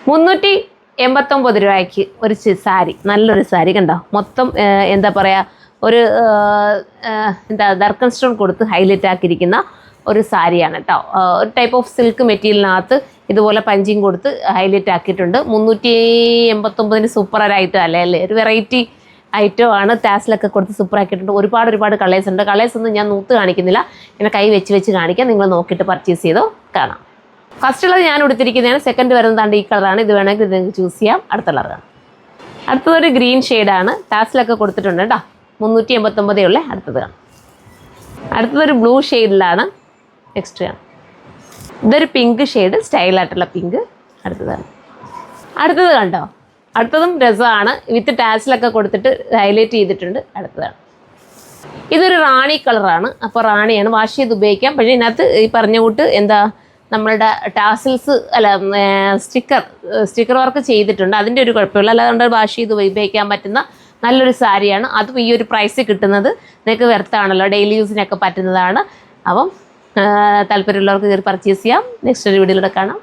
389 രൂപയ്ക്ക് ഒരു സാരി, നല്ലൊരു സാരി കണ്ടോ. മൊത്തം എന്താ പറയുക, ഒരു ദർക്കൻ സ്റ്റോൺ കൊടുത്ത് ഹൈലൈറ്റ് ആക്കിയിരിക്കുന്ന ഒരു സാരിയാണ് കേട്ടോ. ഒരു ടൈപ്പ് ഓഫ് സിൽക്ക് മെറ്റീരിയലിനകത്ത് ഇതുപോലെ പഞ്ചിങ് കൊടുത്ത് ഹൈലൈറ്റ് ആക്കിയിട്ടുണ്ട്. 389 സൂപ്പർ ഒരു ഐറ്റം അല്ലേ, ഒരു വെറൈറ്റി ഐറ്റം ആണ്. ടാസിലൊക്കെ കൊടുത്ത് സൂപ്പർ ആക്കിയിട്ടുണ്ട്. ഒരുപാട് കളേഴ്സ് ഉണ്ട്. കളേഴ്സ് ഒന്നും ഞാൻ നൂത്ത് കാണിക്കുന്നില്ല, ഇങ്ങനെ കൈ വെച്ച് കാണിക്കാം. നിങ്ങൾ നോക്കിയിട്ട് പർച്ചേസ് ചെയ്തോ കാണാം. ഫസ്റ്റ് ഉള്ളത് ഞാൻ എടുത്തിരിക്കുന്നതാണ്. സെക്കൻഡ് വരുന്നതാണ്ട് ഈ കളറാണ്. ഇത് വേണമെങ്കിൽ നിങ്ങൾക്ക് ചൂസ് ചെയ്യാം. അടുത്ത കളറാണ്. അടുത്തതൊരു ഗ്രീൻ ഷെയ്ഡാണ്. ടാസിലൊക്കെ കൊടുത്തിട്ടുണ്ട് കേട്ടോ. 389 ഉള്ളേ. അടുത്തതൊരു ബ്ലൂ ഷെയ്ഡിലാണ്. നെക്സ്റ്റ് ആണ് ഇതൊരു പിങ്ക് ഷെയ്ഡ്, സ്റ്റൈലായിട്ടുള്ള പിങ്ക്. അടുത്തത് കണ്ടോ, അടുത്തതും രസമാണ്. വിത്ത് ടാസിലൊക്കെ കൊടുത്തിട്ട് ഹൈലൈറ്റ് ചെയ്തിട്ടുണ്ട്. അടുത്തതാണ് ഇതൊരു റാണി കളറാണ്. അപ്പോൾ റാണിയാണ്, വാഷ് ചെയ്ത് ഉപയോഗിക്കാം. പക്ഷേ ഇതിനകത്ത് ഈ പറഞ്ഞ കൂട്ട് നമ്മളുടെ ടാസിൽസ് സ്റ്റിക്കർ വർക്ക് ചെയ്തിട്ടുണ്ട്. അതിൻ്റെ ഒരു കുഴപ്പമില്ല. അല്ലാതെ വാഷ് ചെയ്ത് ഉപയോഗിക്കാൻ പറ്റുന്ന നല്ലൊരു സാരിയാണ്. അതും ഈ ഒരു പ്രൈസിൽ കിട്ടുന്നത് നിങ്ങൾക്ക് വെർത്താണല്ലോ, ഡെയിലി യൂസിനൊക്കെ പറ്റുന്നതാണ്. അപ്പം താല്പര്യമുള്ളവർക്ക് കയറി പർച്ചേസ് ചെയ്യാം. നെക്സ്റ്റ് ഒരു വീഡിയോയിലൂടെ കാണാം.